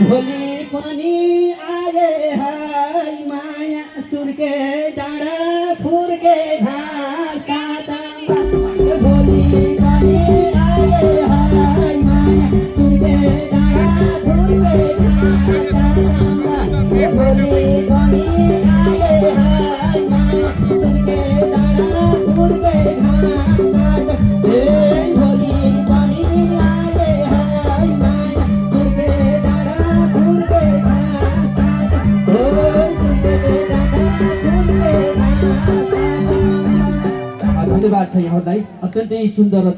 भोलि पनि आए हाय माया सुर्के डाँडा फुर्के घाँस भोलि पनि आए हाय माया सुर्के डाँडा फुर्के घाँस भोलि पनि आए हाय माया सुर्के डाँडा फुर्के घाँस भोलि पनि आए हाय माया सुर्के डाँडा फुर्के घाँस धन्यवाद छ यहाँलाई अत्यन्तै सुन्दर र